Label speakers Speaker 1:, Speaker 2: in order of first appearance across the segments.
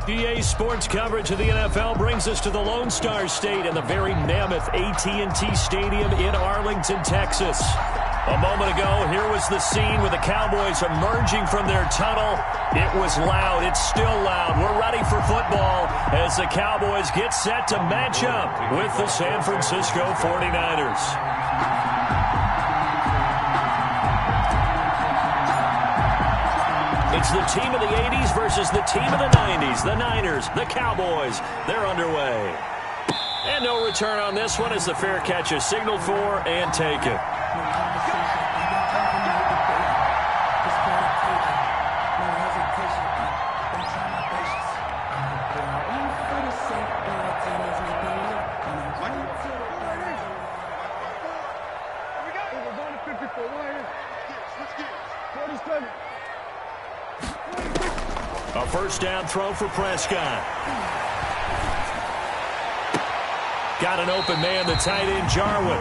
Speaker 1: EA Sports coverage of the NFL brings us to the Lone Star State and the very mammoth AT&T Stadium in Arlington, Texas. A moment ago, here was the scene with the Cowboys emerging from their tunnel. It was loud. It's still loud. We're ready for football as the Cowboys get set to match up with the San Francisco 49ers. It's the team of the 80s versus the team of the 90s. The Niners, the Cowboys, they're underway. And no return on this one as the fair catch is signaled for and taken. A first down throw for Prescott. Got an open man, the tight end, Jarwin.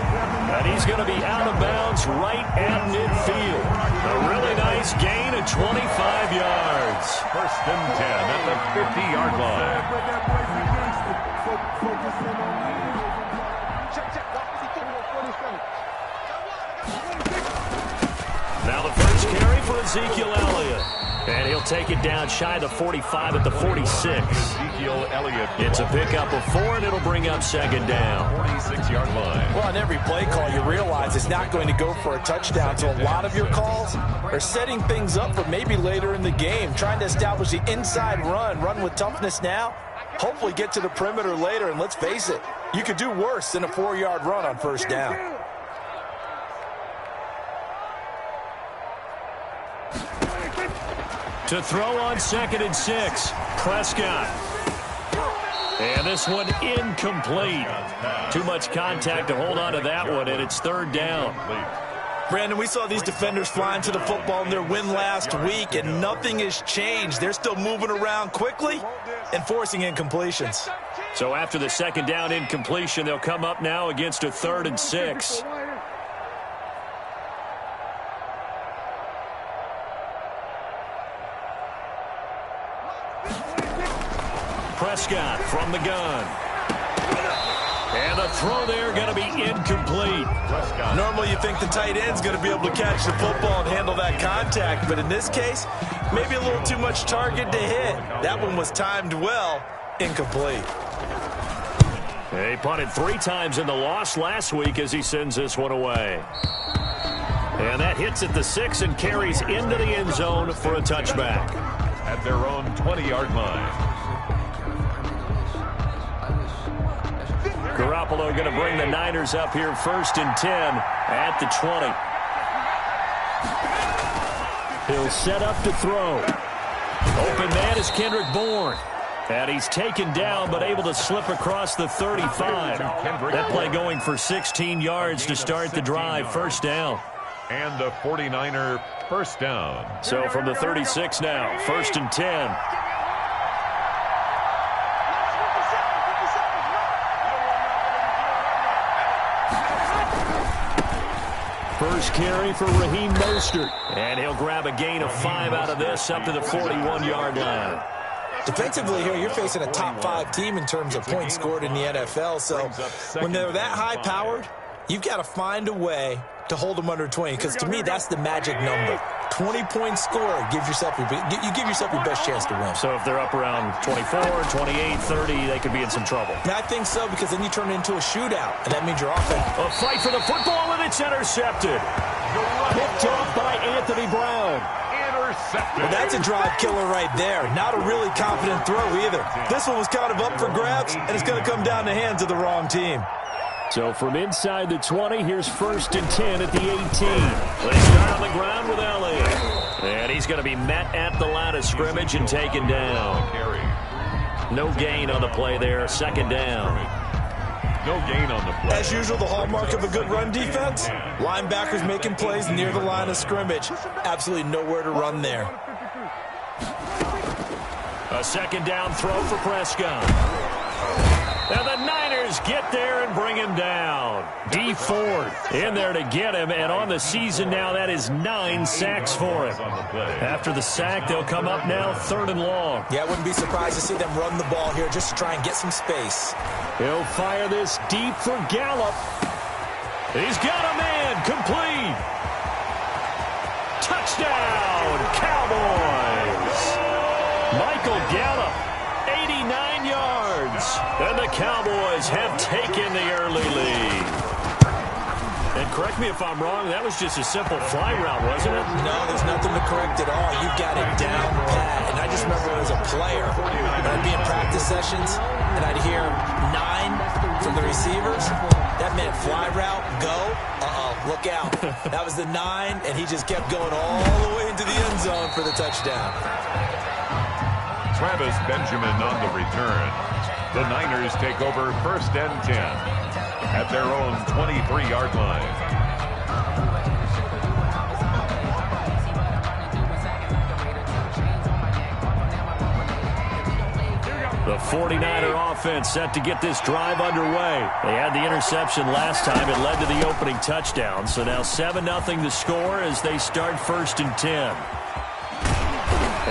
Speaker 1: And he's going to be out of bounds right at midfield. A really nice gain of 25 yards.
Speaker 2: First and 10 at the 50-yard line.
Speaker 1: Now the first carry for Ezekiel Elliott. And he'll take it down shy of the 45 at the 46.
Speaker 2: Ezekiel Elliott.
Speaker 1: It's a pickup of 4, and it'll bring up second down.
Speaker 2: 46-yard line.
Speaker 3: Well, on every play call, you realize it's not going to go for a touchdown. So a lot of your calls are setting things up for maybe later in the game, trying to establish the inside run with toughness now, hopefully get to the perimeter later. And let's face it, you could do worse than a 4-yard run on first down.
Speaker 1: To throw on 2nd and 6, Prescott. And this one incomplete. Too much contact to hold on to that one, and it's 3rd down.
Speaker 3: Brandon, we saw these defenders flying to the football in their win last week, and nothing has changed. They're still moving around quickly and forcing incompletions.
Speaker 1: So after the 2nd down incompletion, they'll come up now against a 3rd and 6. Prescott from the gun. And the throw there going to be incomplete.
Speaker 3: Normally you think the tight end's going to be able to catch the football and handle that contact, but in this case, maybe a little too much target to hit. That one was timed well, incomplete.
Speaker 1: He punted 3 times in the loss last week as he sends this one away. And that hits at the 6 and carries into the end zone for a touchback.
Speaker 2: At their own 20-yard line.
Speaker 1: Garoppolo going to bring the Niners up here 1st and 10 at the 20. He'll set up to throw. Open man is Kendrick Bourne. And he's taken down but able to slip across the 35. That play going for 16 yards to start the drive. 1st down.
Speaker 2: And a 49er first down.
Speaker 1: So from the 36 now, 1st and 10. First carry for Raheem Mostert. And he'll grab a gain of 5 out of this up to the 41-yard line.
Speaker 3: Defensively here, you're facing a top 5 team in terms of points scored in the NFL. So when they're that high-powered, you've got to find a way to hold them under 20, because to me, that's the magic number. 20-point score, you give yourself your best chance to win.
Speaker 1: So if they're up around 24, 28, 30, they could be in some trouble.
Speaker 3: I think so, because then you turn it into a shootout, and that means you're offense.
Speaker 1: A fight for the football, and it's intercepted. Picked off by Anthony Brown.
Speaker 2: Intercepted.
Speaker 3: Well, that's a drive killer right there. Not a really confident throw either. This one was kind of up for grabs, and it's going to come down the hands of the wrong team.
Speaker 1: So from inside the 20, here's 1st and 10 at the 18. They start on the ground with Elliott. And he's going to be met at the line of scrimmage and taken down. No gain on the play there. 2nd down.
Speaker 2: No gain on the play.
Speaker 3: As usual, the hallmark of a good run defense, linebackers making plays near the line of scrimmage. Absolutely nowhere to run there.
Speaker 1: A 2nd down throw for Prescott. And the Niners Niners get there and bring him down. D Ford in there to get him, and on the season now, that is 9 sacks for him. After the sack, they'll come up now 3rd and long.
Speaker 3: Yeah, I wouldn't be surprised to see them run the ball here just to try and get some space.
Speaker 1: He'll fire this deep for Gallup. He's got a man, complete. Touchdown, Cowboys. Michael Gallup, 89 yards. And the Cowboys have taken the early lead. And correct me if I'm wrong, that was just a simple fly route, wasn't it?
Speaker 3: No, there's nothing to correct at all. You've got it down pat. And I just remember as a player, when I'd be in practice sessions, and I'd hear 9 from the receivers. That meant fly route, go. Look out. That was the 9, and he just kept going all the way into the end zone for the touchdown.
Speaker 2: Travis Benjamin on the return. The Niners take over 1st and 10 at their own 23-yard line.
Speaker 1: The 49er offense set to get this drive underway. They had the interception last time. It led to the opening touchdown. So now 7-0 the score as they start 1st and 10.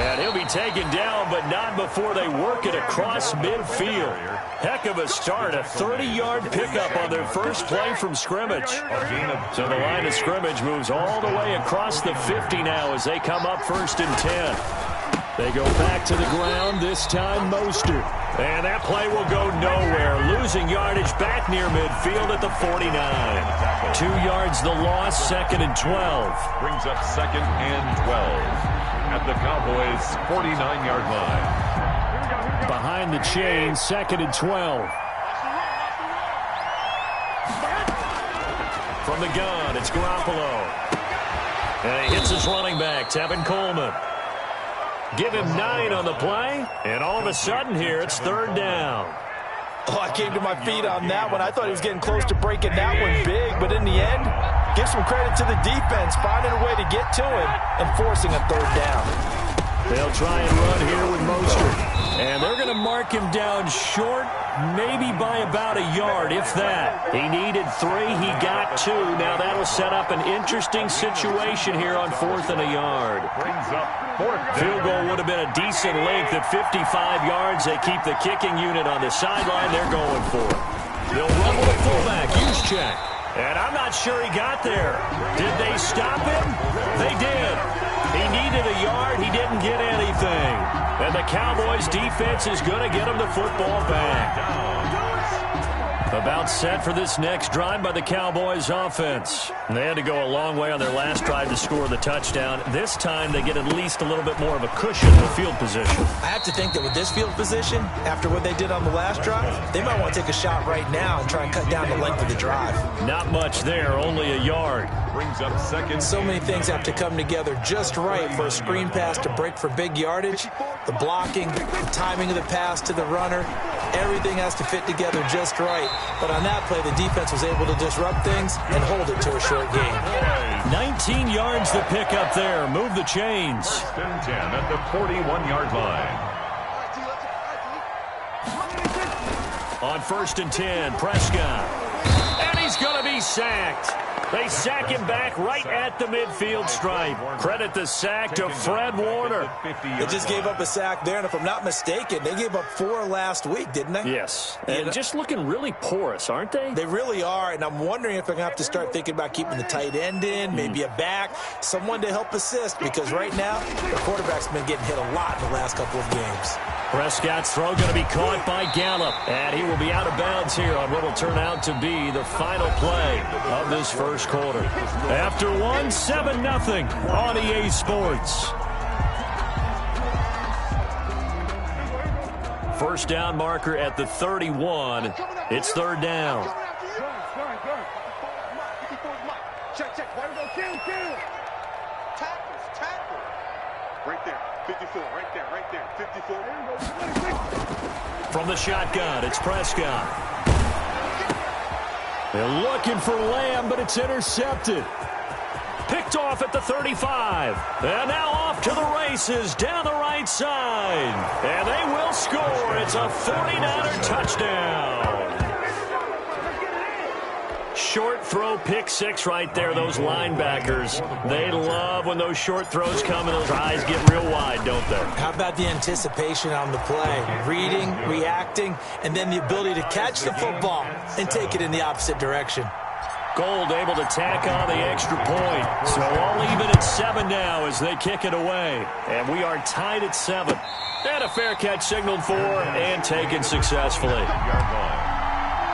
Speaker 1: And he'll be taken down, but not before they work it across midfield. Heck of a start, a 30-yard pickup on their first play from scrimmage. So the line of scrimmage moves all the way across the 50 now as they come up 1st and 10. They go back to the ground, this time Mostert. And that play will go nowhere, losing yardage back near midfield at the 49. 2 yards the loss, 2nd and 12.
Speaker 2: Brings up 2nd and 12 at the Cowboys' 49-yard line.
Speaker 1: Behind the chain, 2nd and 12. From the gun, it's Garoppolo. And he hits his running back, Tevin Coleman. Give him 9 on the play, and all of a sudden here, it's 3rd down.
Speaker 3: Oh, I came to my feet on that one. I thought he was getting close to breaking that one big, but in the end, give some credit to the defense, finding a way to get to him and forcing a 3rd down.
Speaker 1: They'll try and run here with Mostert. And they're going to mark him down short, maybe by about a yard, if that. He needed 3, he got 2. Now that'll set up an interesting situation here on 4th and a yard.
Speaker 2: Brings up 4th down.
Speaker 1: Field goal would have been a decent length at 55 yards. They keep the kicking unit on the sideline. They're going for it. They'll run with a fullback. Use check. And I'm not sure he got there. Did they stop him? They did. He needed a yard. He didn't get anything. And the Cowboys defense is going to get him the football back. About set for this next drive by the Cowboys offense. They had to go a long way on their last drive to score the touchdown. This time they get at least a little bit more of a cushion in the field position.
Speaker 3: I have to think that with this field position, after what they did on the last drive, they might want to take a shot right now and try and cut down the length of the drive.
Speaker 1: Not much there, only a yard.
Speaker 2: Brings up 2nd.
Speaker 3: So many things have to come together just right for a screen pass to break for big yardage. The blocking, the timing of the pass to the runner, everything has to fit together just right. But on that play, the defense was able to disrupt things and hold it to a short game.
Speaker 1: 19 yards to pick up there. Move the chains.
Speaker 2: 1st and 10 at the 41-yard line.
Speaker 1: On 1st and 10, Prescott. And he's going to be sacked. They sack him back right at the midfield stripe. Credit the sack to Fred Warner.
Speaker 3: They just gave up a sack there, and if I'm not mistaken, they gave up 4 last week, didn't they?
Speaker 1: Yes, and just looking really porous, aren't they?
Speaker 3: They really are, and I'm wondering if they're going to have to start thinking about keeping the tight end in, maybe a back, someone to help assist, because right now, the quarterback's been getting hit a lot in the last couple of games.
Speaker 1: Prescott's throw going to be caught by Gallup, and he will be out of bounds here on what will turn out to be the final play of this first quarter. After 7-0 on EA Sports. First down marker at the 31. It's 3rd down.
Speaker 4: Check. Tackle. Right there. 54. Right there. 54.
Speaker 1: From the shotgun, it's Prescott. They're looking for Lamb, but it's intercepted. Picked off at the 35. And now off to the races down the right side. And they will score. It's a 49er touchdown. short throw pick six right there. Those linebackers, they love when those short throws come and those eyes get real wide, don't they?
Speaker 3: How about the anticipation on the play? Reading, reacting, and then the ability to catch the football and take it in the opposite direction.
Speaker 1: Gold able to tack on the extra point. So all even at 7 now as they kick it away. And we are tied at 7. And a fair catch signaled for and taken successfully.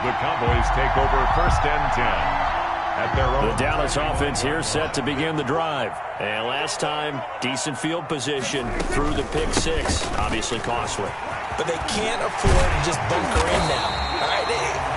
Speaker 2: The Cowboys take over first and 10. At their own.
Speaker 1: The Dallas offense here set to begin the drive. And last time, decent field position through the pick six. Obviously costly.
Speaker 3: But they can't afford to just bunker in now. All right,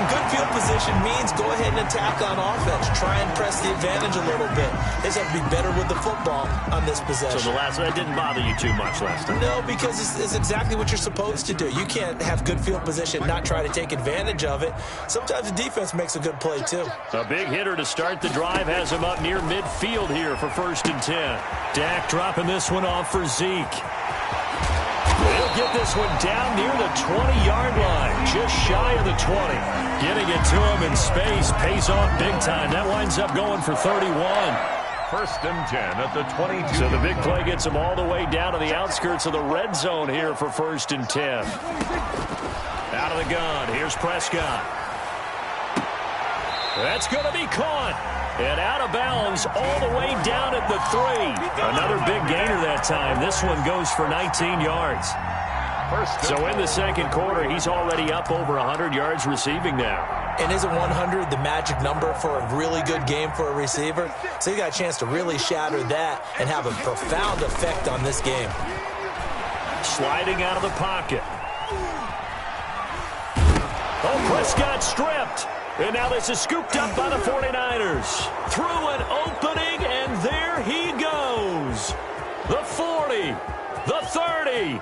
Speaker 3: good field position means go ahead and attack on offense. Try and press the advantage a little bit. They just have to be better with the football on this possession.
Speaker 1: So that didn't bother you too much last time?
Speaker 3: No, because it's exactly what you're supposed to do. You can't have good field position, not try to take advantage of it. Sometimes the defense makes a good play, too.
Speaker 1: A big hitter to start the drive has him up near midfield here for first and 10. Dak dropping this one off for Zeke. He'll get this one down near the 20-yard line, just shy of the 20. Getting it to him in space pays off big time. That winds up going for 31.
Speaker 2: First and 10 at the 22.
Speaker 1: So the big play gets him all the way down to the outskirts of the red zone here for first and 10. Out of the gun, here's Prescott. That's going to be caught. And out of bounds all the way down at the 3. Another big gainer that time. This one goes for 19 yards. So in the second quarter, he's already up over 100 yards receiving now.
Speaker 3: And isn't 100 the magic number for a really good game for a receiver? So you got a chance to really shatter that and have a profound effect on this game.
Speaker 1: Sliding out of the pocket. Oh, Prescott stripped. And now this is scooped up by the 49ers. Through an opening, and there he goes. The 40, the 30,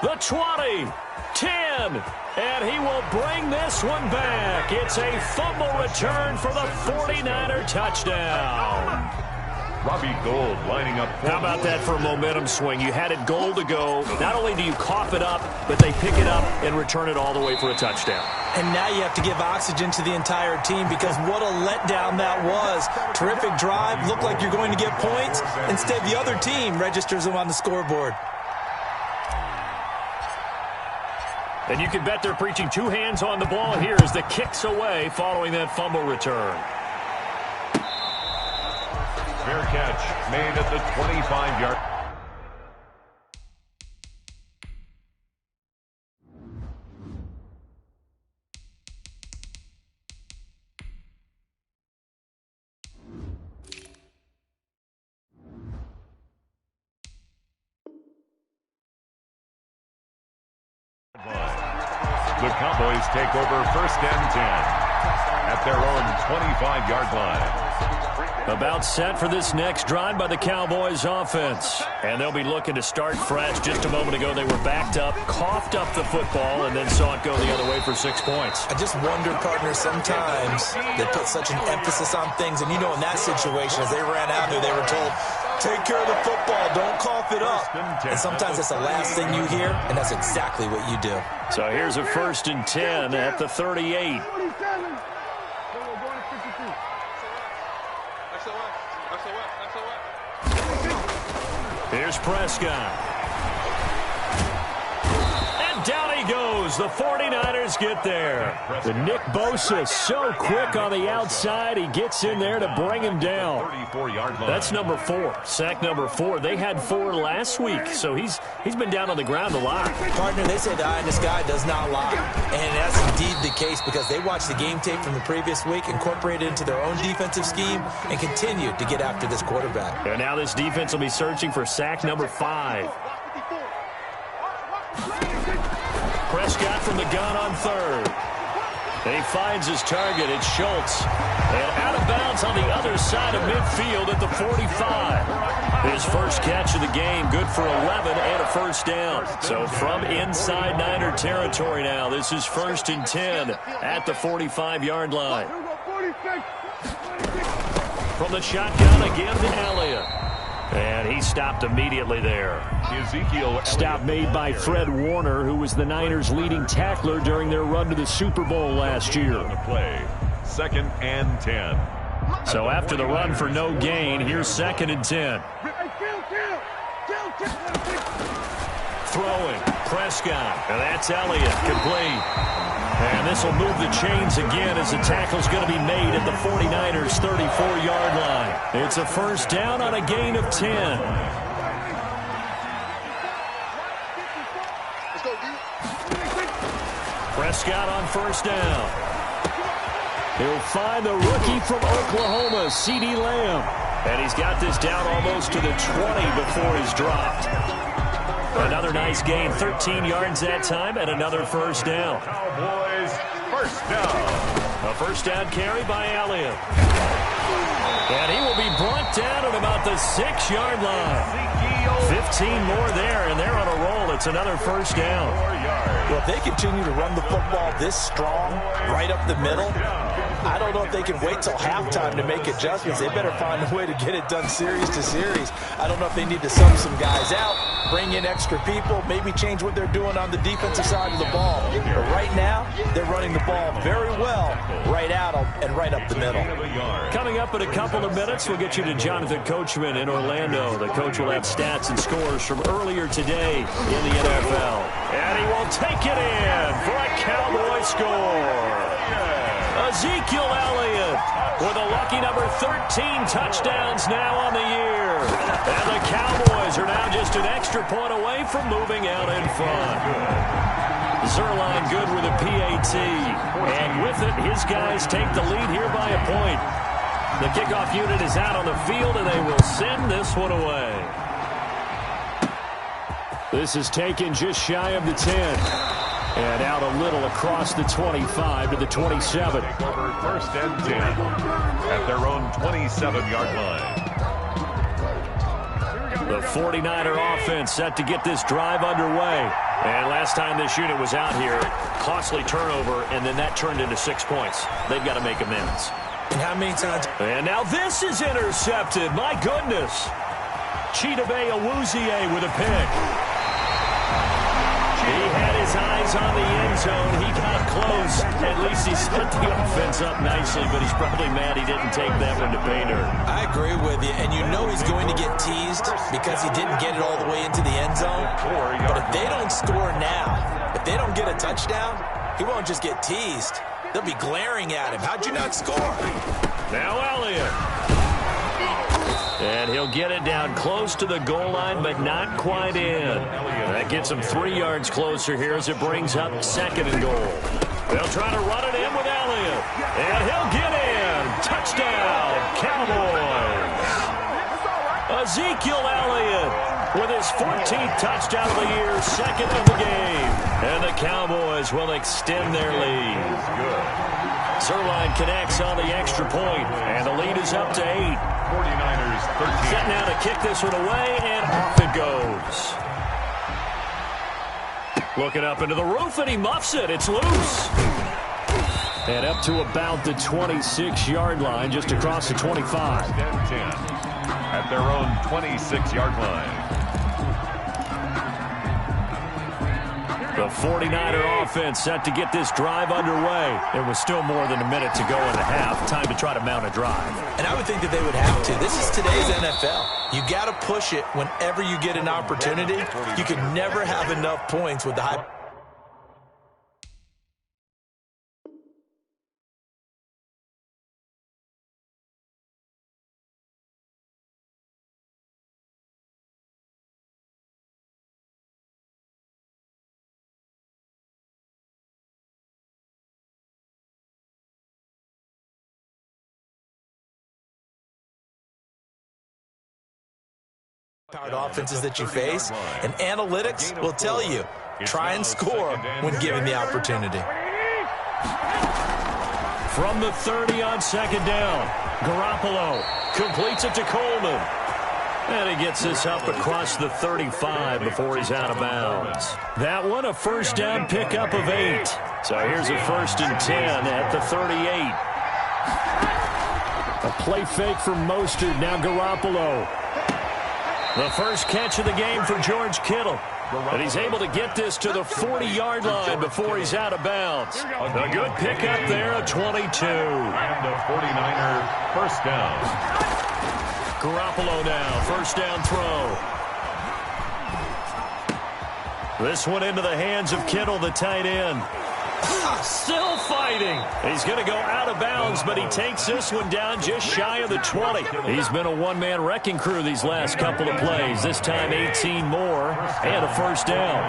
Speaker 1: the 20, 10. And he will bring this one back. It's a fumble return for the 49er touchdown.
Speaker 2: Robbie Gould lining up.
Speaker 1: How about that for a momentum swing? You had it goal to go. Not only do you cough it up, but they pick it up and return it all the way for a touchdown.
Speaker 3: And now you have to give oxygen to the entire team because what a letdown that was. Terrific drive. Looked like you're going to get points. Instead, the other team registers them on the scoreboard.
Speaker 1: And you can bet they're preaching two hands on the ball here as the kick's away following that fumble return.
Speaker 2: Fair catch made at the 25-yard. The Cowboys take over first and 10 at their own 25-yard line.
Speaker 1: About set for this next drive by the Cowboys offense. And they'll be looking to start fresh. Just a moment ago, they were backed up, coughed up the football, and then saw it go the other way for 6 points.
Speaker 3: I just wonder, partner, sometimes they put such an emphasis on things. And, you know, in that situation, as they ran out there, they were told, take care of the football, don't cough it up. And sometimes that's the last thing you hear, and that's exactly what you do.
Speaker 1: So here's a first and 10 at the 38. Here's Prescott. And down he goes. The 49ers get there. The Nick Bosa so quick on the outside. He gets in there to bring him down. That's number 4. Sack number 4. They had 4 last week, so he's been down on the ground a lot.
Speaker 3: Partner, they say the eye in the sky does not lie. And that's indeed the case because they watched the game tape from the previous week, incorporated it into their own defensive scheme, and continued to get after this quarterback.
Speaker 1: And now this defense will be searching for sack number 5. Prescott from the gun on third. He finds his target. It's Schultz. And out of bounds on the other side of midfield at the 45. His first catch of the game, good for 11 and a first down. So from inside Niner territory now, this is first and 10 at the 45-yard line. From the shotgun again to Elliott. And he stopped immediately there. Stop made by Fred Warner, who was the Niners' leading tackler during their run to the Super Bowl last year.
Speaker 2: 2nd and 10.
Speaker 1: So after the run for no gain, here's 2nd and 10. Throwing, Prescott, and that's Elliott, complete. And this will move the chains again as the tackle's going to be made at the 49ers' 34-yard line. It's a first down on a gain of 10. Prescott on first down. He'll find the rookie from Oklahoma, CeeDee Lamb. And he's got this down almost to the 20 before he's dropped. Another nice gain, 13 yards that time, and another first down.
Speaker 2: Cowboys, first down.
Speaker 1: A first down carry by Elliott. And he will be brought down at about the 6-yard line. 15 more there, and they're on a roll. It's another first down.
Speaker 3: Well, if they continue to run the football this strong, right up the middle, I don't know if they can wait till halftime to make adjustments. They better find a way to get it done series to series. I don't know if they need to sub some guys out, bring in extra people, maybe change what they're doing on the defensive side of the ball. But right now, they're running the ball very well right out and right up the middle.
Speaker 1: Coming up in a couple of minutes, we'll get you to Jonathan Coachman in Orlando. The coach will have stats and scores from earlier today in the NFL. And he will take it in for a Cowboy score. Ezekiel Elliott with a lucky number 13 touchdowns now on the year. And the Cowboys are now just an extra point away from moving out in front. Zerline good with a PAT. And with it, his guys take the lead here by a point. The kickoff unit is out on the field, and they will send this one away. This is taken just shy of the 10. And out a little across the 25 to the 27.
Speaker 2: Over first and 10 at their own 27-yard line.
Speaker 1: The 49er offense set to get this drive underway. And last time this unit was out here, costly turnover, and then that turned into 6 points. They've got to make amends.
Speaker 3: And how many times?
Speaker 1: And now this is intercepted. My goodness. Chidobe Awuzie with a pick. He had his eyes on the end zone. He got close. At least he set the offense up nicely, but he's probably mad he didn't take that one to pay dirt.
Speaker 3: I agree with you, and you know he's going to get teased because he didn't get it all the way into the end zone. But if they don't score now, if they don't get a touchdown, he won't just get teased. They'll be glaring at him. How'd you not score?
Speaker 1: Now Elliott. And he'll get it down close to the goal line, but not quite in. That gets him 3 yards closer here as it brings up 2nd and goal. They'll try to run it in with Elliott. And he'll get in. Touchdown, Cowboys. Ezekiel Elliott with his 14th touchdown of the year, 2nd of the game. And the Cowboys will extend their lead. Zerline connects on the extra point, and the lead is up to 8.
Speaker 2: 49ers 13.
Speaker 1: Set now to kick this one away, and off it goes. Looking up into the roof, and he muffs it. It's loose. And up to about the 26-yard line, just across the 25.
Speaker 2: 10 at their own 26-yard line.
Speaker 1: The 49er offense set to get this drive underway. There was still more than a minute to go in the half. Time to try to mount a drive.
Speaker 3: And I would think that they would have to. This is today's NFL. You got to push it whenever you get an opportunity. You can never have enough points with the high. Powered offenses that you face, and analytics will tell you, try and score when given the opportunity.
Speaker 1: From the 30 on 2nd down, Garoppolo completes it to Coleman. And he gets this up across the 35 before he's out of bounds. That one, a first down pickup of 8. So here's a 1st and 10 at the 38. A play fake from Mostert, now Garoppolo. The first catch of the game for George Kittle. And he's able to get this to the 40-yard line before he's out of bounds. A good pickup there at 22.
Speaker 2: And the 49er first down.
Speaker 1: Garoppolo now, first down throw. This one into the hands of Kittle, the tight end. Still fighting. He's going to go out of bounds, but he takes this one down just shy of the 20. He's been a one-man wrecking crew these last couple of plays. This time 18 more and a first down.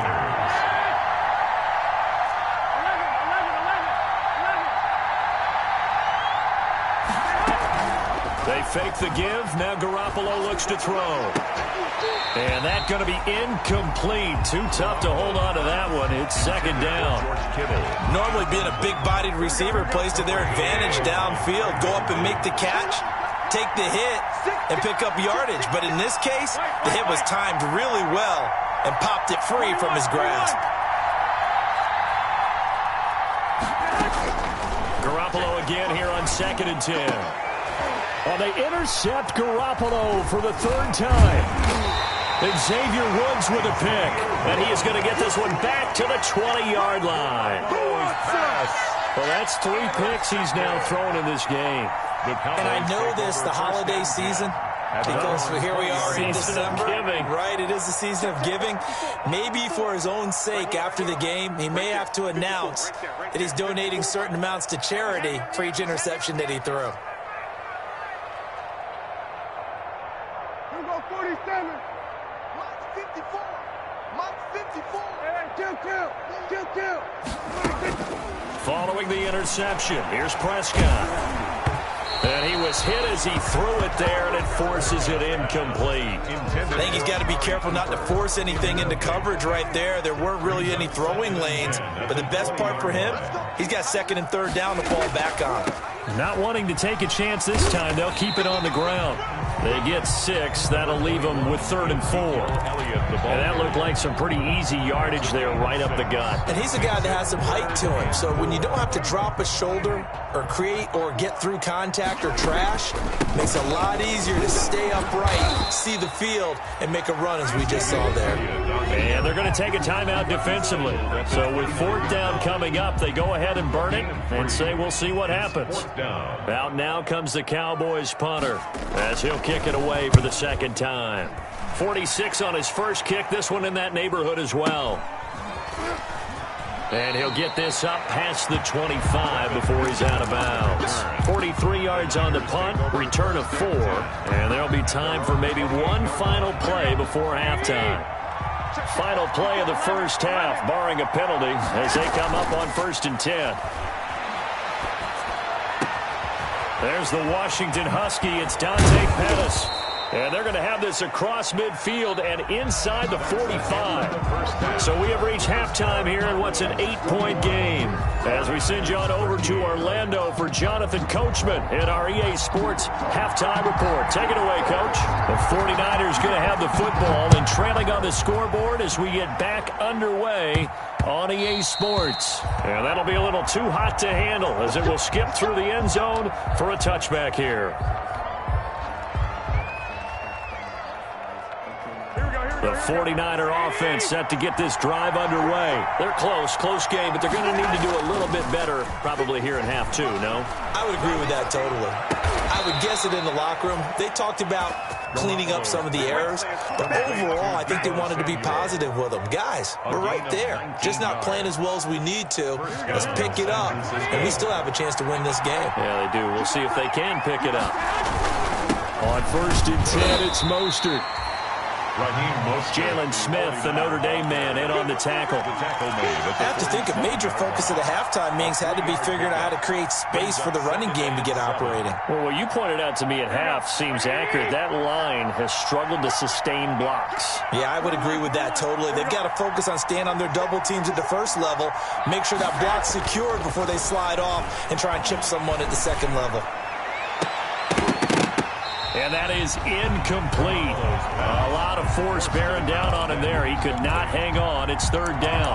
Speaker 1: They fake the give. Now Garoppolo looks to throw. And that's going to be incomplete. Too tough to hold on to that one. It's second down.
Speaker 3: Normally being a big-bodied receiver plays to their advantage downfield. Go up and make the catch, take the hit, and pick up yardage. But in this case, the hit was timed really well and popped it free from his grasp.
Speaker 1: Garoppolo again here on 2nd and 10. Well, they intercept Garoppolo for the third time. And Xavier Woods with a pick. And he is going to get this one back to the 20-yard line. Well, that's 3 picks he's now thrown in this game.
Speaker 3: And I know this, the holiday season, because here we are in December. Right, it is the season of giving. Maybe for his own sake after the game, he may have to announce that he's donating certain amounts to charity for each interception that he threw.
Speaker 4: Here we go, 47. Mark 54. Mark 54. Kill.
Speaker 1: Following the interception, here's Prescott. And he was hit as he threw it there, and it forces it incomplete.
Speaker 3: I think he's got to be careful not to force anything into coverage right there. There weren't really any throwing lanes. But the best part for him, he's got 2nd and 3rd down to fall back on.
Speaker 1: Not wanting to take a chance this time, they'll keep it on the ground. They get 6. That'll leave them with 3rd and 4. And that looked like some pretty easy yardage there right up the gut.
Speaker 3: And he's a guy that has some height to him. So when you don't have to drop a shoulder or create or get through contact or trash, it makes it a lot easier to stay upright, see the field, and make a run as we just saw there.
Speaker 1: And they're going to take a timeout defensively. So with 4th down coming up, they go ahead and burn it and say we'll see what happens. Out now comes the Cowboys punter as he'll kick it away for the 2nd time. 46 on his first kick, this one in that neighborhood as well. And he'll get this up past the 25 before he's out of bounds. 43 yards on the punt, return of 4. And there'll be time for maybe one final play before halftime. Final play of the first half, barring a penalty, as they come up on 1st and 10. There's the Washington Husky. It's Dante Pettis. And they're going to have this across midfield and inside the 45. So we have reached halftime here in what's an 8-point game. As we send you on over to Orlando for Jonathan Coachman in our EA Sports halftime report. Take it away, Coach. The 49ers going to have the football and trailing on the scoreboard as we get back underway on EA Sports. And that'll be a little too hot to handle as it will skip through the end zone for a touchback here. The 49er offense set to get this drive underway. They're close game, but they're going to need to do a little bit better probably here in half 2, no?
Speaker 3: I would agree with that totally. I would guess it in the locker room. They talked about cleaning up some of the errors, but overall, I think they wanted to be positive with them. Guys, we're right there. Just not playing as well as we need to. Let's pick it up, and we still have a chance to win this game.
Speaker 1: Yeah, they do. We'll see if they can pick it up. On 1st and 10, it's Mostert. Jalen Smith, the Notre Dame man, in on the tackle.
Speaker 3: I have to think a major focus of the halftime meetings had to be figuring out how to create space for the running game to get operating.
Speaker 1: Well, what you pointed out to me at half seems accurate. That line has struggled to sustain blocks.
Speaker 3: Yeah, I would agree with that totally. They've got to focus on staying on their double teams at the first level, make sure that block's secured before they slide off and try and chip someone at the second level.
Speaker 1: And that is incomplete. A lot of force bearing down on him there. He could not hang on. It's 3rd down.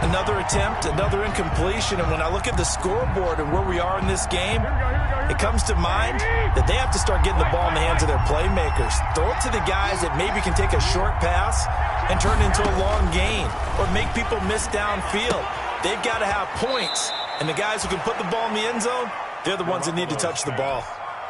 Speaker 3: Another attempt, another incompletion. And when I look at the scoreboard and where we are in this game, it comes to mind that they have to start getting the ball in the hands of their playmakers. Throw it to the guys that maybe can take a short pass and turn it into a long gain or make people miss downfield. They've got to have points, and the guys who can put the ball in the end zone, they're the ones that need to touch the ball.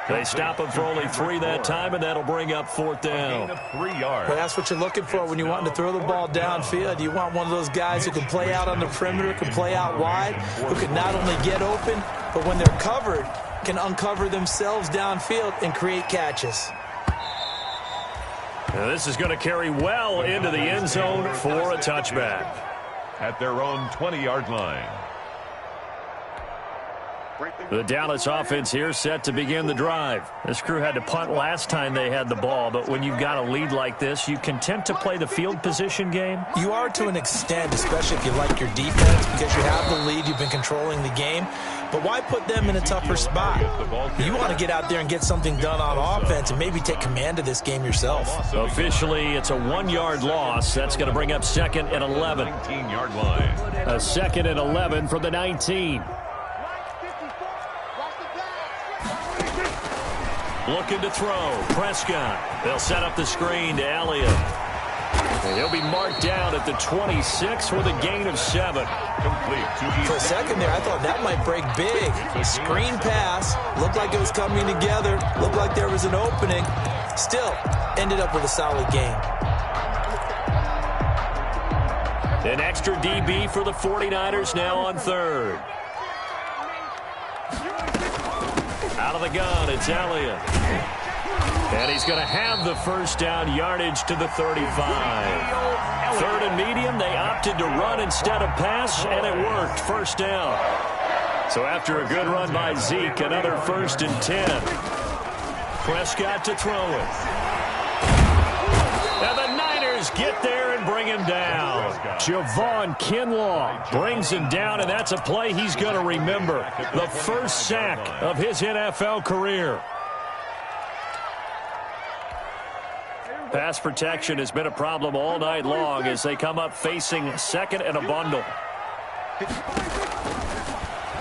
Speaker 1: They stop him for only 3 that time, and that'll bring up 4th down.
Speaker 2: 3 yards.
Speaker 3: Well, that's what you're looking for when you want to throw the ball downfield. You want one of those guys who can play out on the perimeter, can play out wide, who can not only get open, but when they're covered, can uncover themselves downfield and create catches.
Speaker 1: Now this is going to carry well into the end zone for a touchback.
Speaker 2: At their own 20-yard line.
Speaker 1: The Dallas offense here set to begin the drive. This crew had to punt last time they had the ball, but when you've got a lead like this, you content to play the field position game?
Speaker 3: You are to an extent, especially if you like your defense, because you have the lead, you've been controlling the game. But why put them in a tougher spot? You want to get out there and get something done on offense and maybe take command of this game yourself.
Speaker 1: Officially, it's a 1-yard loss. That's going to bring up 2nd and 11.
Speaker 2: 19-yard line.
Speaker 1: A 2nd and 11 from the 19. Looking to throw. Prescott. They'll set up the screen to Elliott. And he'll be marked down at the 26 with a gain of 7.
Speaker 2: Complete.
Speaker 3: For a second there, I thought that might break big. Screen pass. Looked like it was coming together. Looked like there was an opening. Still, ended up with a solid game.
Speaker 1: An extra DB for the 49ers now on 3rd. Out of the gun, it's Elliott. And he's going to have the first down yardage to the 35. 3rd and medium, they opted to run instead of pass, and it worked. First down. So after a good run by Zeke, another 1st and 10. Prescott to throw it. And the Niners get there and bring him down. Javon Kinlaw brings him down, and that's a play he's going to remember. The first sack of his NFL career. Pass protection has been a problem all night long as they come up facing 2nd and a bundle.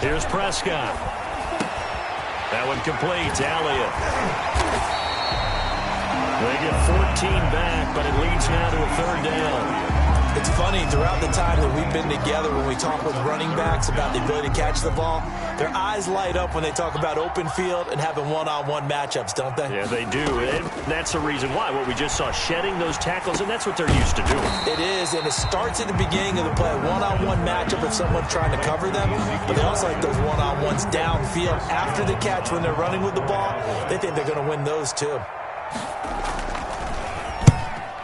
Speaker 1: Here's Prescott. That one complete to Elliott. They get 14 back, but it leads now to a 3rd down.
Speaker 3: It's funny, throughout the time that we've been together, when we talk with running backs about the ability to catch the ball, their eyes light up when they talk about open field and having one-on-one matchups, don't they?
Speaker 1: Yeah, they do. And that's the reason why. What we just saw, shedding those tackles, and that's what they're used to doing.
Speaker 3: It is, and it starts at the beginning of the play, one-on-one matchup if someone's trying to cover them, but they also like those one-on-ones downfield after the catch when they're running with the ball. They think they're going to win those, too.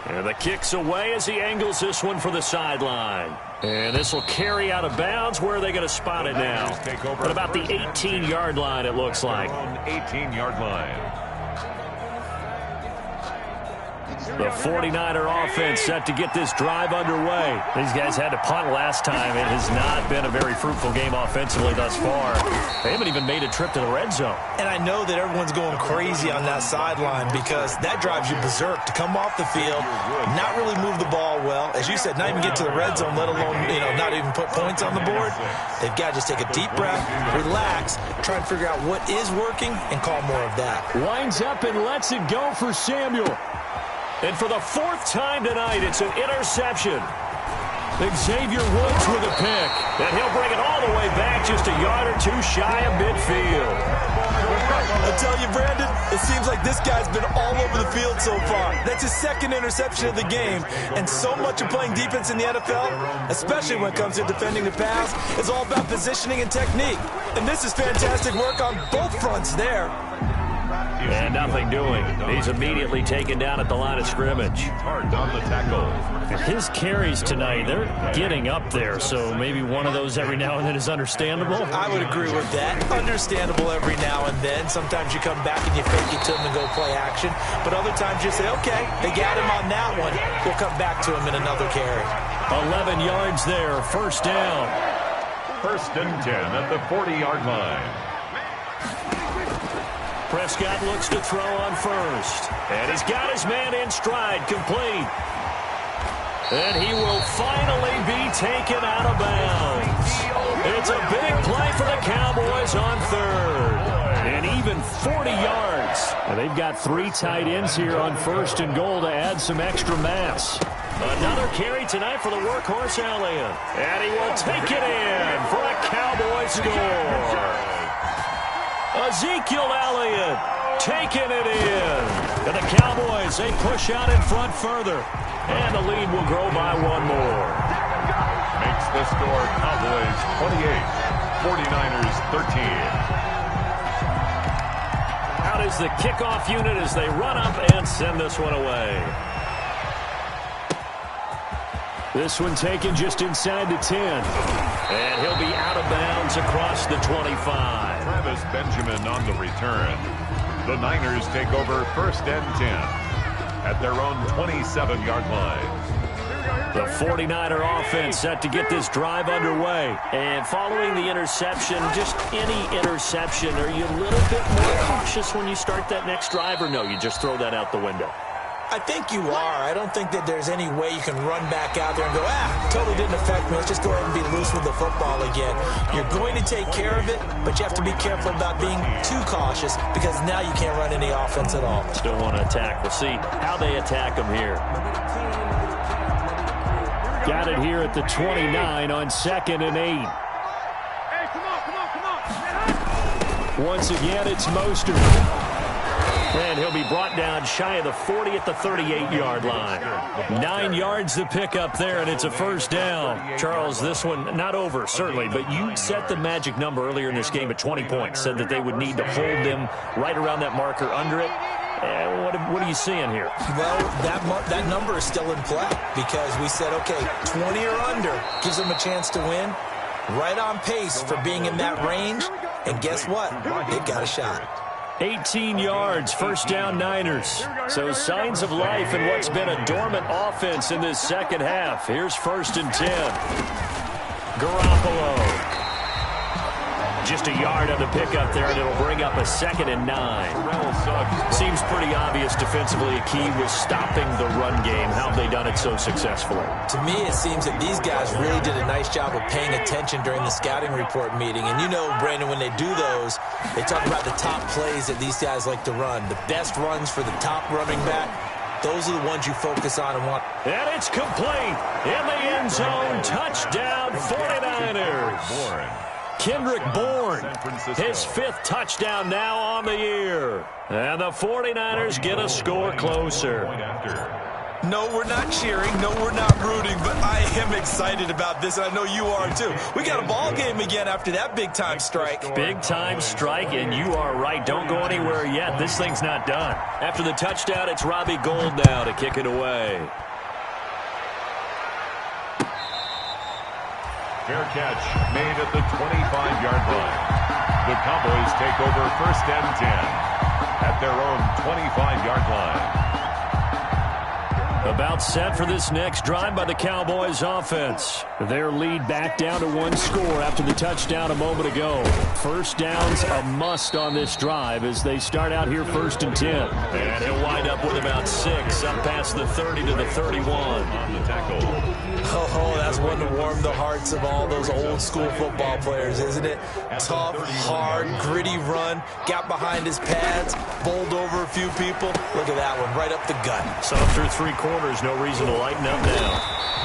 Speaker 1: And the kick's away as he angles this one for the sideline. And this will carry out of bounds. Where are they going to spot it now? At about the 18-yard line, it looks like.
Speaker 2: 18-yard line.
Speaker 1: The 49er offense set to get this drive underway. These guys had to punt last time. It has not been a very fruitful game offensively thus far. They haven't even made a trip to the red zone.
Speaker 3: And I know that everyone's going crazy on that sideline because that drives you berserk to come off the field, not really move the ball well. As you said, not even get to the red zone, let alone, not even put points on the board. They've got to just take a deep breath, relax, try and figure out what is working and call more of that.
Speaker 1: Winds up and lets it go for Samuel. And for the 4th time tonight, it's an interception. Xavier Woods with a pick. And he'll bring it all the way back just a yard or 2 shy of midfield.
Speaker 3: I tell you, Brandon, it seems like this guy's been all over the field so far. That's his 2nd interception of the game. And so much of playing defense in the NFL, especially when it comes to defending the pass, is all about positioning and technique. And this is fantastic work on both fronts there.
Speaker 1: And nothing doing. He's immediately taken down at the line of scrimmage.
Speaker 2: Hard on the tackle.
Speaker 1: His carries tonight, they're getting up there, so maybe one of those every now and then is understandable.
Speaker 3: I would agree with that. Understandable every now and then. Sometimes you come back and you fake it to him and go play action. But other times you say, okay, they got him on that one. We'll come back to him in another carry.
Speaker 1: 11 yards there, first down.
Speaker 2: 1st and 10 at the 40-yard line.
Speaker 1: Prescott looks to throw on first. And he's got his man in stride, complete. And he will finally be taken out of bounds. It's a big play for the Cowboys on 3rd. An even 40 yards. And they've got 3 tight ends here on 1st and goal to add some extra mass. Another carry tonight for the workhorse Elliott. And he will take it in for a Cowboy score. Ezekiel Elliott taking it in. And the Cowboys, they push out in front further. And the lead will grow by 1 more.
Speaker 2: Makes the score Cowboys 28, 49ers 13.
Speaker 1: Out is the kickoff unit as they run up and send this one away. This one taken just inside the 10. And he'll be out of bounds across the 25.
Speaker 2: Travis Benjamin on the return. The Niners take over 1st and 10 at their own 27-yard line.
Speaker 1: The 49er offense set to get this drive underway. And following the interception, just any interception, are you a little bit more cautious when you start that next drive, or no, you just throw that out the window?
Speaker 3: I think you are. I don't think that there's any way you can run back out there and go, totally didn't affect me. Let's just go ahead and be loose with the football again. You're going to take care of it, but you have to be careful about being too cautious because now you can't run any offense at all.
Speaker 1: Still want to attack. We'll see how they attack them here. Got it here at the 29 on 2nd and 8.
Speaker 4: Hey, come on.
Speaker 1: Once again, it's Mostert. And he'll be brought down shy of the 40 at the 38-yard line. 9 yards to pick up there, and it's a 1st down. Charles, this one not over, certainly, but you set the magic number earlier in this game at 20 points, said that they would need to hold them right around that marker under it. What are you seeing here?
Speaker 3: Well, that number is still in play because we said, okay, 20 or under gives them a chance to win. Right on pace for being in that range, and guess what? They've got a shot.
Speaker 1: 18 yards, 1st down Niners. So signs of life in what's been a dormant offense in this second half. Here's 1st and 10. Garoppolo. Just a yard on the pickup there, and it'll bring up a 2nd and 9. Seems pretty obvious defensively a key was stopping the run game. How have they done it so successfully?
Speaker 3: To me, it seems that these guys really did a nice job of paying attention during the scouting report meeting. And you know, Brandon, when they do those, they talk about the top plays that these guys like to run. The best runs for the top running back. Those are the ones you focus on and want.
Speaker 1: And it's complete in the end zone. Touchdown, 49ers. Kendrick Bourne, his 5th touchdown now on the year. And the 49ers get a score closer.
Speaker 3: No, we're not cheering. No, we're not rooting. But I am excited about this, and I know you are too. We got a ball game again after that big-time strike.
Speaker 1: Big-time strike, and you are right. Don't go anywhere yet. This thing's not done. After the touchdown, it's Robbie Gould now to kick it away.
Speaker 2: Fair catch made at the 25-yard line. The Cowboys take over 1st and 10 at their own 25-yard line.
Speaker 1: About set for this next drive by the Cowboys offense. Their lead back down to 1 score after the touchdown a moment ago. 1st down's a must on this drive as they start out here 1st and 10. And he'll wind up with about 6 up past the 30 to the 31 on the tackle.
Speaker 3: Oh, that's one to warm the hearts of all those old-school football players, isn't it? Tough, hard, gritty run, got behind his pads, bowled over a few people. Look at that one, right up the gut.
Speaker 1: So through 3 quarters, no reason to lighten up now.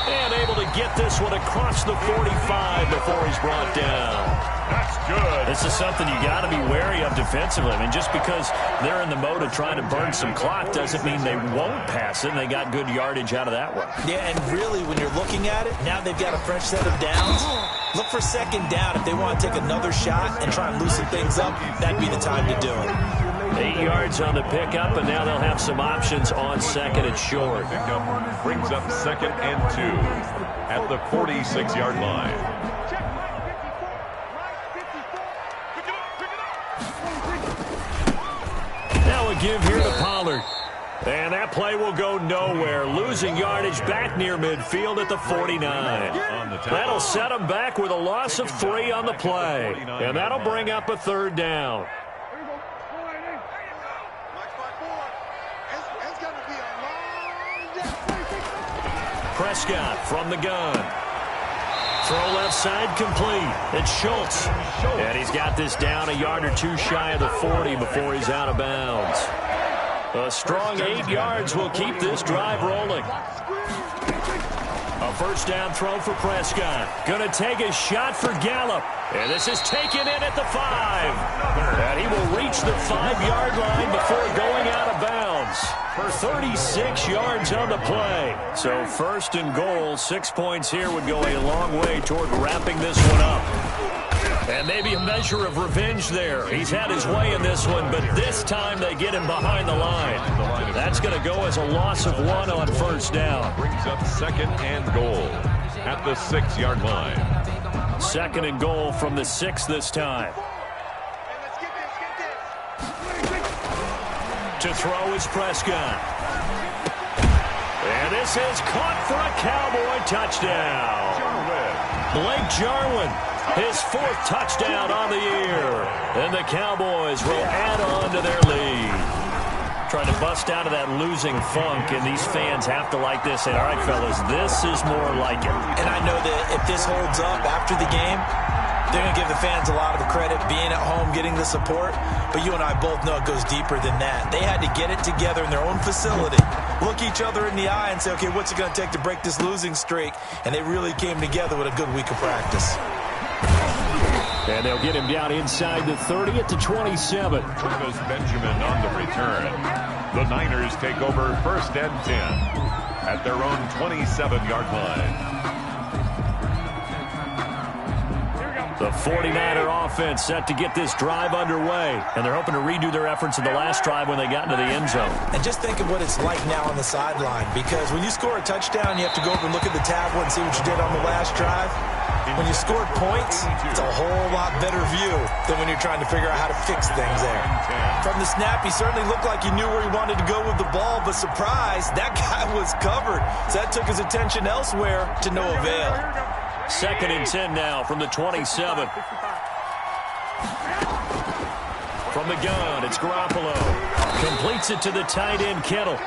Speaker 1: And able to get this one across the 45 before he's brought down.
Speaker 2: That's good.
Speaker 1: This is something you got to be wary of defensively. I mean, just because they're in the mode of trying to burn some clock doesn't mean they won't pass it, and they got good yardage out of that one.
Speaker 3: Yeah, and really, when you're looking at it, now they've got a fresh set of downs. Look for 2nd down. If they want to take another shot and try and loosen things up, that'd be the time to do it.
Speaker 1: 8 yards on the pickup, and now they'll have some options on 2nd and short.
Speaker 2: Pickup brings up 2nd and 2 at the 46-yard line.
Speaker 1: Now a give here to Pollard. And that play will go nowhere. Losing yardage back near midfield at the 49. That'll set them back with a loss of 3 on the play. And that'll bring up a 3rd down. Prescott from the gun. Throw left side complete. It's Schultz. And he's got this down a yard or two shy of the 40 before he's out of bounds. A strong 8 yards will keep this drive rolling. A first down throw for Prescott. Going to take a shot for Gallup. And this is taken in at the 5. And he will reach the 5-yard line before going out of bounds for 36 yards on the play. So first and goal, 6 points here would go a long way toward wrapping this one up. And maybe a measure of revenge there. He's had his way in this one, but this time they get him behind the line. That's going to go as a loss of 1 on first down.
Speaker 2: Brings up second and goal at the 6-yard line.
Speaker 1: Second and goal from the 6 this time. To throw is Prescott. And this is caught for a Cowboy touchdown. Blake Jarwin, his 4th touchdown on the year. And the Cowboys will add on to their lead. Trying to bust out of that losing funk, and these fans have to like this. And all right, fellas, this is more like it.
Speaker 3: And I know that if this holds up after the game, they're going to give the fans a lot of the credit, being at home, getting the support. But you and I both know it goes deeper than that. They had to get it together in their own facility, look each other in the eye and say, okay, what's it going to take to break this losing streak? And they really came together with a good week of practice.
Speaker 1: And they'll get him down inside the 30 at the 27.
Speaker 2: Travis Benjamin on the return. The Niners take over first and 10 at their own 27-yard line.
Speaker 1: The 49er offense set to get this drive underway. And they're hoping to redo their efforts in the last drive when they got into the end zone.
Speaker 3: And just think of what it's like now on the sideline. Because when you score a touchdown, you have to go over and look at the tablet and see what you did on the last drive. When you scored points, it's a whole lot better view than when you're trying to figure out how to fix things there. From the snap, he certainly looked like he knew where he wanted to go with the ball, but surprise, that guy was covered. So that took his attention elsewhere to no avail.
Speaker 1: Second and 10 now from the 27. From the gun, it's Garoppolo. Completes it to the tight end, Kittle.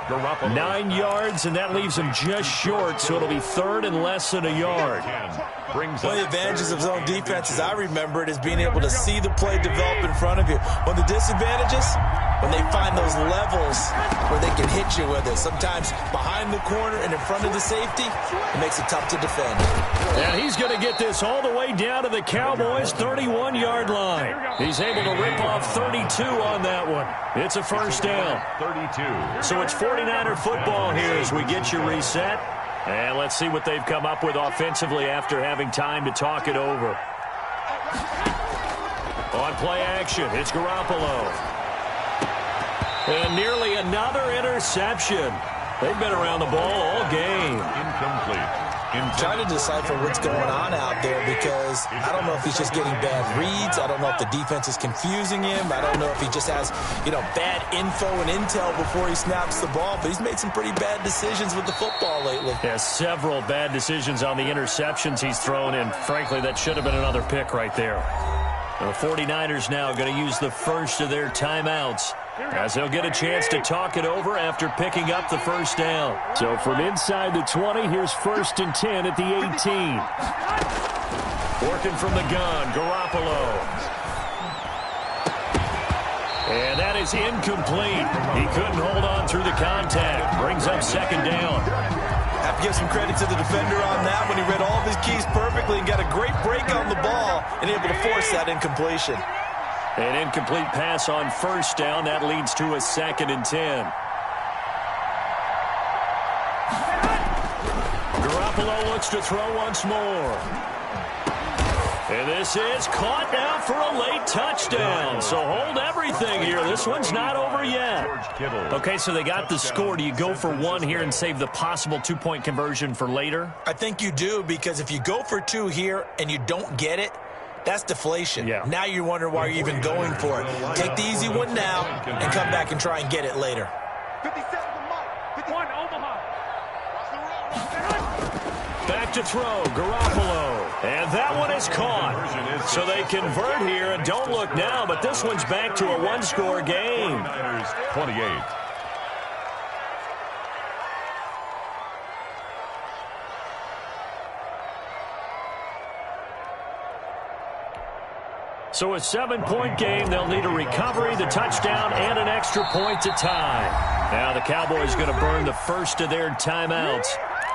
Speaker 1: 9 yards, and that leaves him just short, so it'll be third and less than a yard.
Speaker 3: One of the advantages of zone defense, as I remember it, is being able to see the play develop in front of you. One of the disadvantages, when they find those levels where they can hit you with it. Sometimes behind the corner and in front of the safety, it makes it tough to defend.
Speaker 1: And he's going to get this all the way down to the Cowboys' 31-yard line. He's able to rip off 32 on that one. It's a first down.
Speaker 2: 32.
Speaker 1: So it's 49er football here as we get you reset. And let's see what they've come up with offensively after having time to talk it over. On play action, it's Garoppolo. And nearly another interception. They've been around the ball all game.
Speaker 2: Incomplete.
Speaker 3: Trying to decipher what's going on out there because I don't know if he's just getting bad reads. I don't know if the defense is confusing him. I don't know if he just has, bad info and intel before he snaps the ball. But he's made some pretty bad decisions with the football lately.
Speaker 1: Yeah, several bad decisions on the interceptions he's thrown, and frankly, that should have been another pick right there. The 49ers now going to use the first of their timeouts as they'll get a chance to talk it over after picking up the first down. So from inside the 20, here's first and 10 at the 18. Working from the gun, Garoppolo. And that is incomplete. He couldn't hold on through the contact. Brings up second down.
Speaker 3: Have to give some credit to the defender on that when he read all of his keys perfectly and got a great break on the ball and able to force that incompletion.
Speaker 1: An incomplete pass on first down. That leads to a second and 10. Garoppolo looks to throw once more. And this is caught now for a late touchdown. So hold everything here. This one's not over yet. Okay, so they got the score. Do you go for one here and save the possible two-point conversion for later?
Speaker 3: I think you do, because if you go for two here and you don't get it, that's deflation.
Speaker 1: Yeah.
Speaker 3: Now you wonder why you're even going for it. Take the easy one now and come back and try and get it later.
Speaker 4: 57 51 Omaha.
Speaker 1: Back to throw, Garoppolo. And that one is caught. So they convert here, and don't look now, but this one's back to a one-score game.
Speaker 2: 28.
Speaker 1: So a 7-point game. They'll need a recovery, the touchdown, and an extra point to tie. Now the Cowboys going to burn the first of their timeouts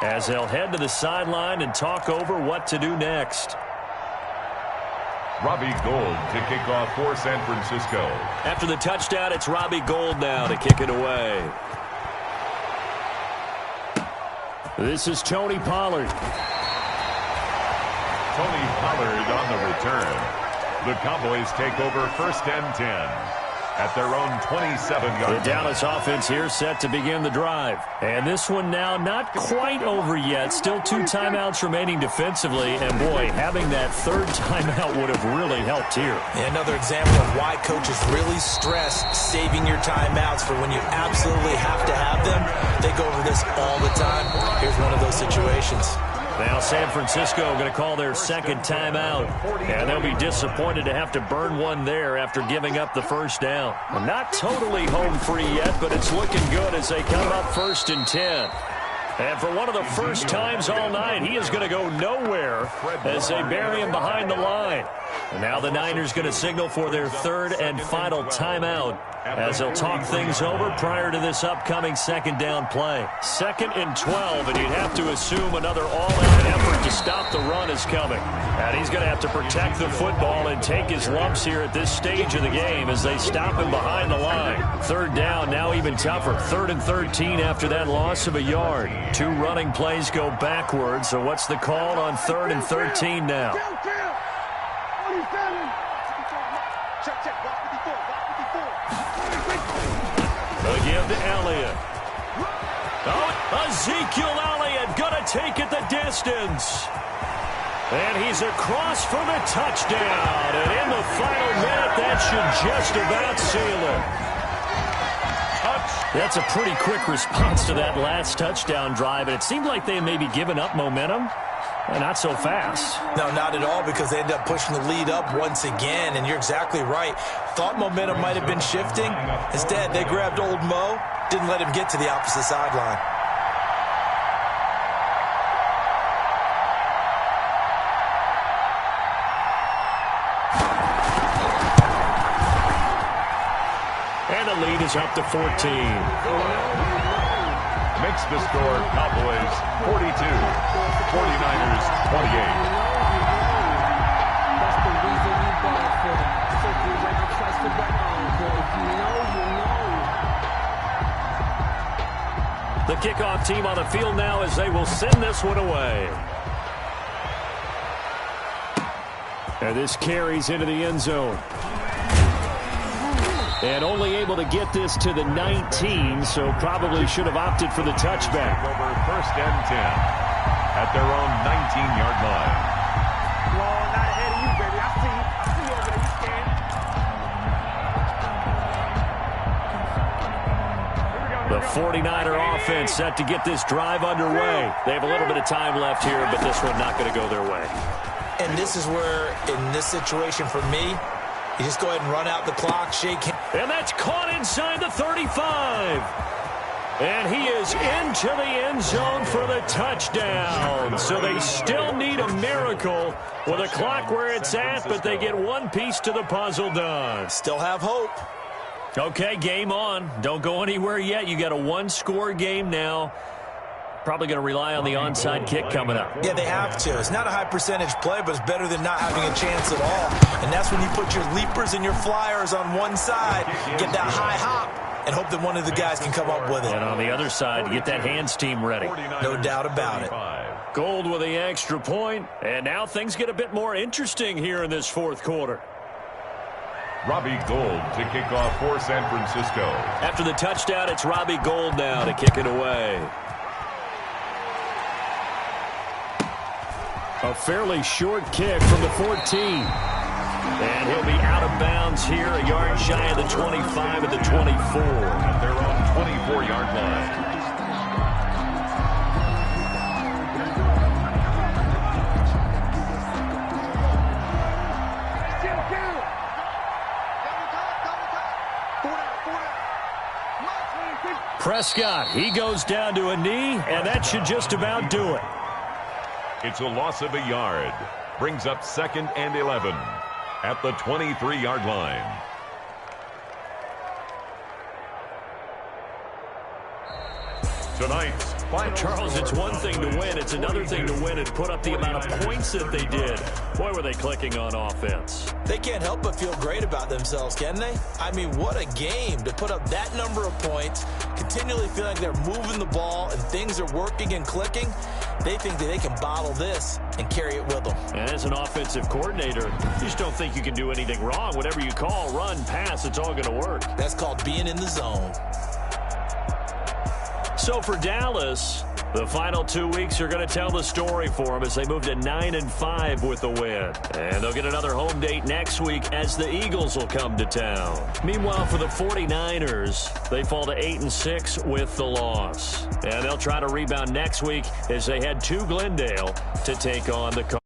Speaker 1: as they'll head to the sideline and talk over what to do next.
Speaker 2: Robbie Gould to kick off for San Francisco.
Speaker 1: After the touchdown, it's Robbie Gould now to kick it away. This is Tony Pollard.
Speaker 2: Tony Pollard on the return. The Cowboys take over first and 10 at their own 27-yard.
Speaker 1: The Dallas offense here set to begin the drive. And this one now not quite over yet. Still 2 timeouts remaining defensively. And, boy, having that third timeout would have really helped here.
Speaker 3: Another example of why coaches really stress saving your timeouts for when you absolutely have to have them. They go over this all the time. Here's one of those situations.
Speaker 1: Now San Francisco going to call their second timeout, and they'll be disappointed to have to burn one there after giving up the first down. Well, not totally home free yet, but it's looking good as they come up first and 10. And for one of the first times all night, he is going to go nowhere as they bury him behind the line. And now the Niners going to signal for their third and final timeout as they'll talk things over prior to this upcoming second down play. 2nd and 12, and you'd have to assume another all-out effort to stop the run is coming. And he's going to have to protect the football and take his lumps here at this stage of the game as they stop him behind the line. 3rd down, now even tougher. 3rd and 13 after that loss of a yard. 2 running plays go backwards, so what's the call on 3rd and 13 now? Again to Elliott. Oh, Ezekiel Elliott going to take it the distance. And he's across for the touchdown. And in the final minute, that should just about seal it. That's a pretty quick response to that last touchdown drive. And it seemed like they had maybe given up momentum. Not so fast.
Speaker 3: No, not at all, because they ended up pushing the lead up once again, and you're exactly right. Thought momentum might have been shifting. Instead, they grabbed old Mo, didn't let him get to the opposite sideline.
Speaker 1: And the lead is up to 14.
Speaker 2: Makes the score Cowboys 42, 49ers 28.
Speaker 5: That's the reason we ball for them. So you when I trust the back on, boy. If you know, you know.
Speaker 1: The kickoff team on the field now as they will send this one away. And this carries into the end zone. And only able to get this to the 19, so probably should have opted for the touchback.
Speaker 2: Over first and 10 at their own 19-yard line.
Speaker 4: Well, not ahead of you, baby. I see you over there. You scared.
Speaker 1: The 49er offense set to get this drive underway. They have a little bit of time left here, but this one not going to go their way.
Speaker 3: And this is where, in this situation for me, you just go ahead and run out the clock, shake hands.
Speaker 1: And that's caught inside the 35. And he is into the end zone for the touchdown. So they still need a miracle with a clock where it's at, but they get one piece to the puzzle done.
Speaker 3: Still have hope.
Speaker 1: Okay, game on. Don't go anywhere yet. You got a one-score game now. Probably going to rely on the onside kick coming up.
Speaker 3: Yeah, they have to. It's not a high percentage play, but it's better than not having a chance at all. And that's when you put your leapers and your flyers on one side, get that high hop, and hope that one of the guys can come up with it.
Speaker 1: And on the other side, get that hands team ready.
Speaker 3: No doubt about it.
Speaker 1: Gould with the extra point, and now things get a bit more interesting here in this fourth quarter.
Speaker 2: Robbie Gould to kick off for San Francisco.
Speaker 1: After the touchdown, it's Robbie Gould now to kick it away. A fairly short kick from the 14. And he'll be out of bounds here, a yard shy of the 25 at the 24.
Speaker 2: At their own 24-yard line.
Speaker 1: Prescott, he goes down to a knee, and that should just about do it.
Speaker 2: It's a loss of a yard. Brings up 2nd and 11 at the 23-yard line. Tonight's final
Speaker 1: Charles, it's one thing to win. It's another thing to win and put up the amount of points that they did. Boy, were they clicking on offense.
Speaker 3: They can't help but feel great about themselves, can they? I mean, what a game to put up that number of points, continually feeling like they're moving the ball and things are working and clicking. They think that they can bottle this and carry it with them.
Speaker 1: And as an offensive coordinator, you just don't think you can do anything wrong. Whatever you call, run, pass, it's all going to work.
Speaker 3: That's called being in the zone.
Speaker 1: So for Dallas, the final 2 weeks are going to tell the story for them as they move to 9-5 with the win. And they'll get another home date next week as the Eagles will come to town. Meanwhile, for the 49ers, they fall to 8-6 with the loss. And they'll try to rebound next week as they head to Glendale to take on the Cardinals.